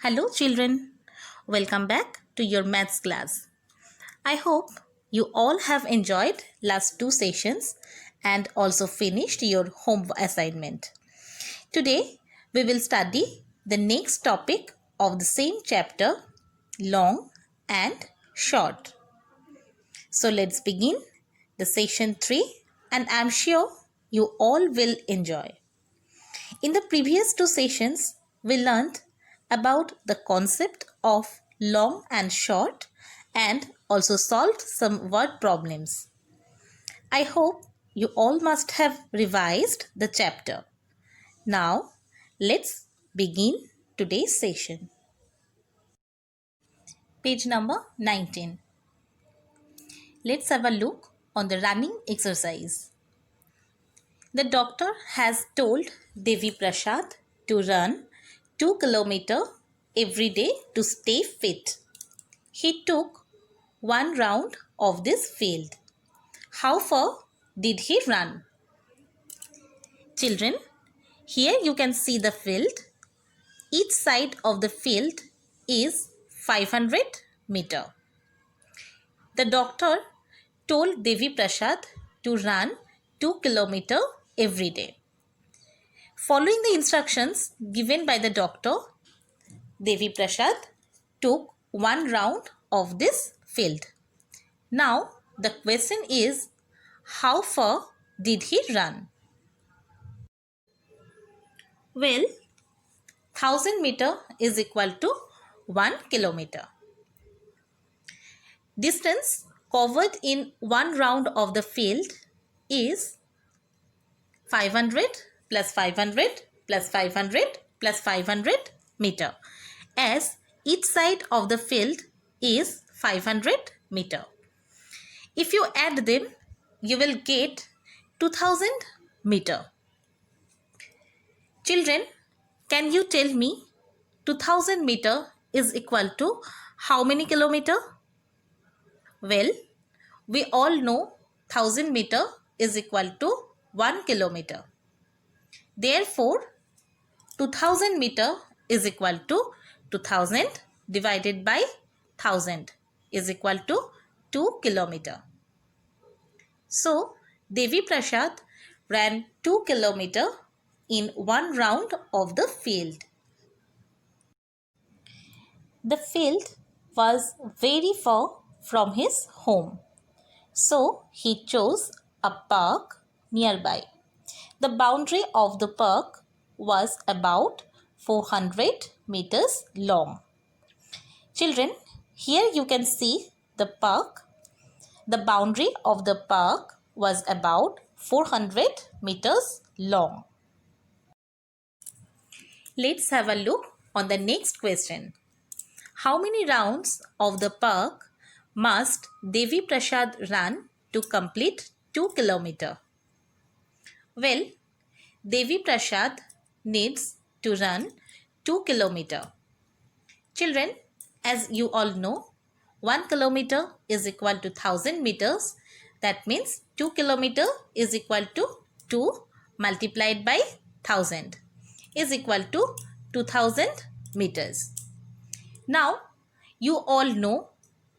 Hello children, welcome back to your maths class. I hope you all have enjoyed last two sessions and also finished your home assignment. Today we will study the next topic of the same chapter, long and short. So let's begin the session 3 and I'm sure you all will enjoy. In the previous two sessions, we learned about the concept of long and short and also solved some word problems. I hope you all must have revised the chapter. Now, let's begin today's session. Page number 19. Let's have a look on the running exercise. The doctor has told Devi Prasad to run 2 kilometers every day to stay fit. He took one round of this field. How far did he run? Children, here you can see the field. Each side of the field is 500 meter. The doctor told Devi Prasad to run 2 kilometers every day. Following the instructions given by the doctor, Devi Prasad took one round of this field. Now the question is, how far did he run? Well, 1000 meter is equal to 1 kilometer. Distance covered in one round of the field is 500 plus 500 plus 500 plus 500 meter, as each side of the field is 500 meter. If you add them, you will get 2000 meter. Children, can you tell me 2000 meter is equal to how many kilometer? Well, we all know 1000 meter is equal to 1 kilometer. Therefore, 2000 meter is equal to 2000 divided by 1000 is equal to 2 kilometer. So, Devi Prasad ran 2 kilometer in one round of the field. The field was very far from his home, so he chose a park nearby. The boundary of the park was about 400 meters long. Children, here you can see the park. The boundary of the park was about 400 meters long. Let's have a look on the next question. How many rounds of the park must Devi Prasad run to complete 2 kilometers? Well, Devi Prasad needs to run 2 kilometers. Children, as you all know, 1 kilometer is equal to 1000 meters. That means 2 kilometers is equal to 2 multiplied by 1000 is equal to 2000 meters. Now, you all know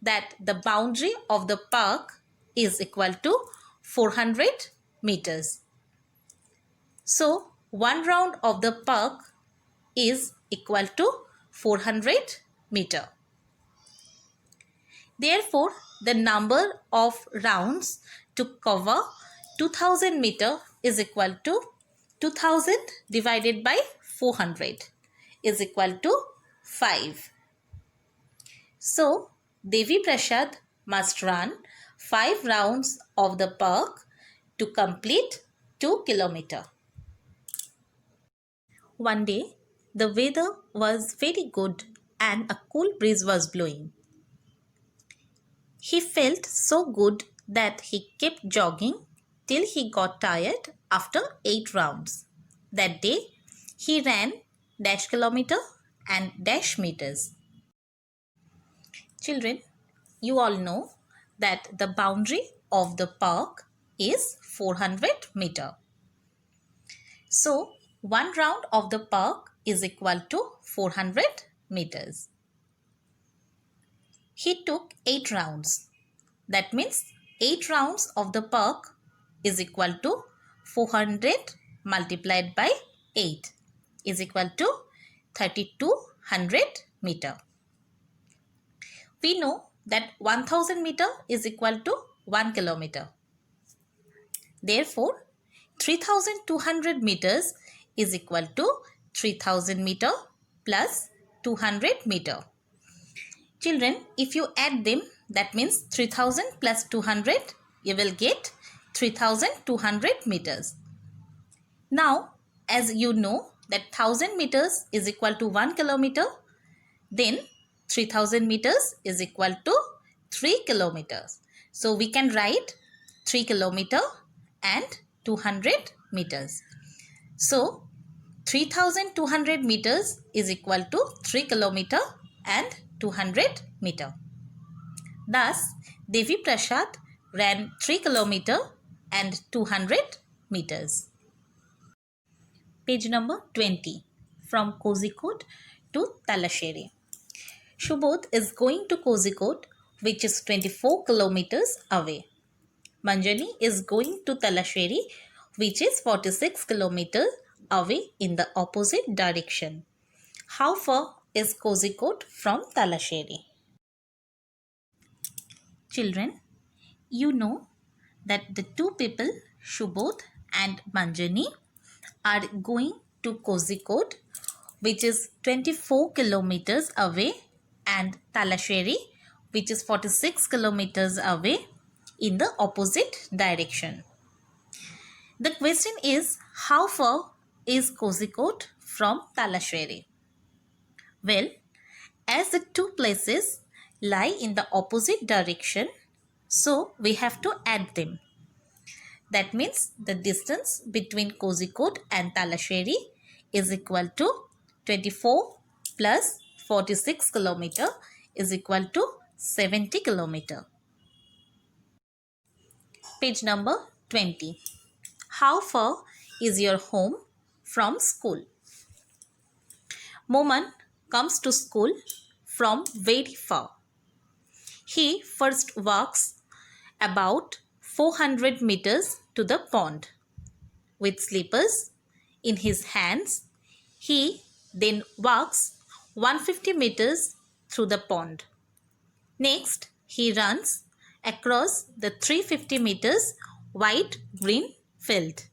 that the boundary of the park is equal to 400 meters. So, one round of the park is equal to 400 meter. Therefore, the number of rounds to cover 2000 meter is equal to 2000 divided by 400 is equal to 5. So, Devi Prasad must run 5 rounds of the park to complete 2 kilometers. One day, the weather was very good and a cool breeze was blowing. He felt so good that he kept jogging till he got tired after 8 rounds. That day, he ran dash kilometer and dash meters. Children, you all know that the boundary of the park is 400 meter. So, one round of the park is equal to 400 meters. He took 8 rounds. That means 8 rounds of the park is equal to 400 multiplied by 8 is equal to 3200 meter. We know that 1000 meter is equal to 1 kilometer. Therefore, 3200 meters is equal to 3000 meter plus 200 meter. Children, if you add them, that means 3000 plus 200, you will get 3200 meters. Now, as you know that 1000 meters is equal to 1 kilometer, then 3000 meters is equal to 3 kilometers. So, we can write 3 kilometer and 200 meters. So, 3200 meters is equal to 3 kilometer and 200 meter. Thus, Devi Prasad ran 3 kilometer and 200 meters. Page number 20. From Kozhikode to Talasheri. Subodh is going to Kozhikode, which is 24 kilometers away. Manjani is going to Talasheri, which is 46 kilometers away in the opposite direction. How far is Kozhikode from Talasheri? Children, you know that the two people, Subodh and Manjani, are going to Kozhikode, which is 24 kilometers away, and Talasheri, which is 46 kilometers away in the opposite direction. The question is, how far is Kozhikode from Talasheri? Well, as the two places lie in the opposite direction, so we have to add them. That means the distance between Kozhikode and Talasheri is equal to 24 plus 46 kilometer is equal to 70 kilometer. Page number 20. How far is your home from school? Moman comes to school from very far. He first walks about 400 meters to the pond. With slippers in his hands, he then walks 150 meters through the pond. Next, he runs across the 350 meters wide green field.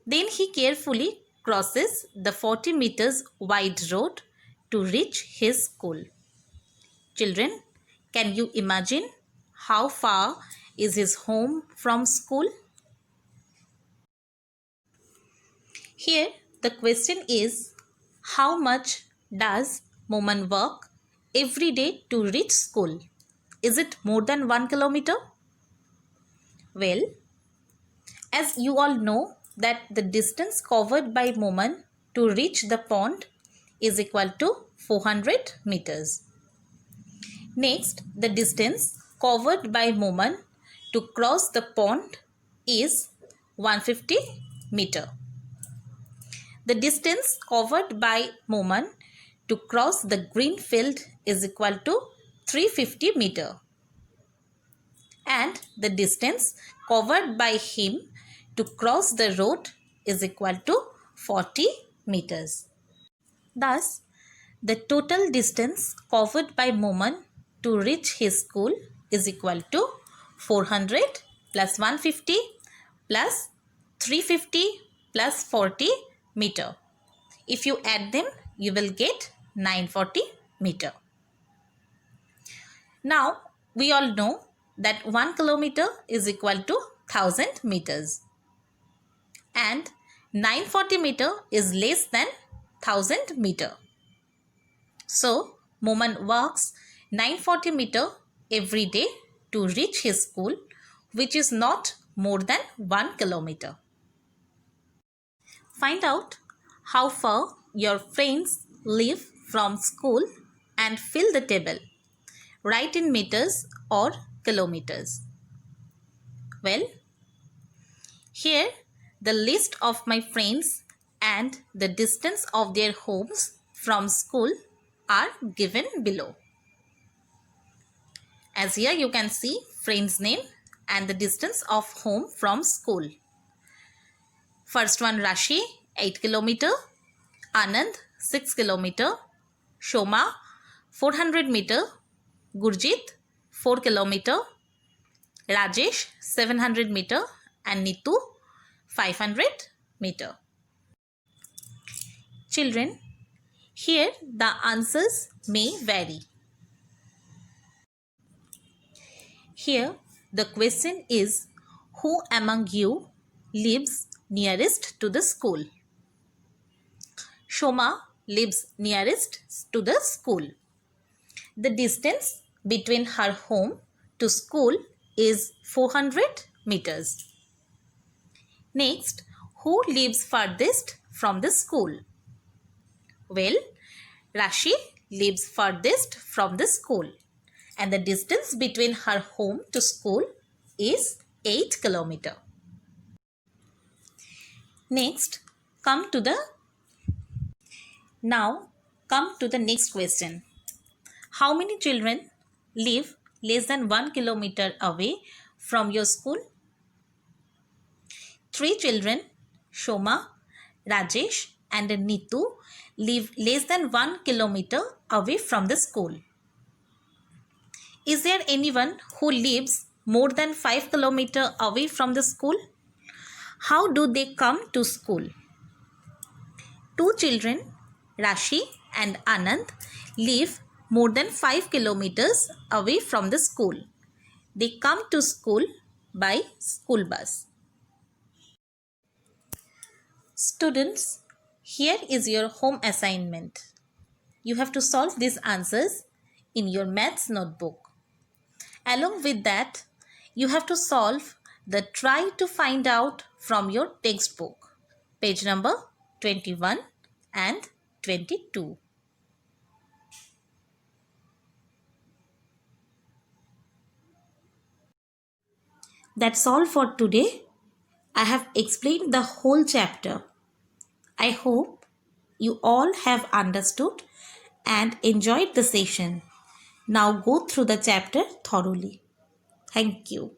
Then he carefully crosses the 40 meters wide road to reach his school. Children, can you imagine how far is his home from school? Here the question is, how much does Moman walk every day to reach school? Is it more than 1 kilometer? Well, as you all know that the distance covered by Moman to reach the pond is equal to 400 meters. Next, the distance covered by Moman to cross the pond is 150 meter. The distance covered by Moman to cross the green field is equal to 350 meter. And the distance covered by him to cross the road is equal to 40 meters. Thus, the total distance covered by Moman to reach his school is equal to 400 plus 150 plus 350 plus 40 meter. If you add them, you will get 940 meter. Now, we all know that 1 kilometer is equal to 1000 meters. And 940 meter is less than 1000 meter. So, Moman walks 940 meter every day to reach his school, which is not more than 1 kilometer. Find out how far your friends live from school and fill the table. Write in meters or kilometers. Well, here the list of my friends and the distance of their homes from school are given below. As here you can see friend's name and the distance of home from school. First one Rashi 8 km, Anand 6 km, Shoma 400 meter, Gurjit 4 km, Rajesh 700 meter and Nitu 500 meter. Children, here the answers may vary. Here the question is, who among you lives nearest to the school? Shoma lives nearest to the school. The distance between her home to school is 400 meters. Next, who lives farthest from the school? Well, Rashi lives farthest from the school and the distance between her home to school is 8 km. Next, come to the next question. How many children live less than 1 kilometer away from your school? 3 children, Shoma, Rajesh and Nitu, live less than 1 kilometer away from the school. Is there anyone who lives more than 5 kilometers away from the school? How do they come to school? 2 children, Rashi and Anand, live more than 5 kilometers away from the school. They come to school by school bus. Students, here is your home assignment. You have to solve these answers in your maths notebook. Along with that, you have to solve the try to find out from your textbook, page number 21 and 22. That's all for today. I have explained the whole chapter. I hope you all have understood and enjoyed the session. Now go through the chapter thoroughly. Thank you.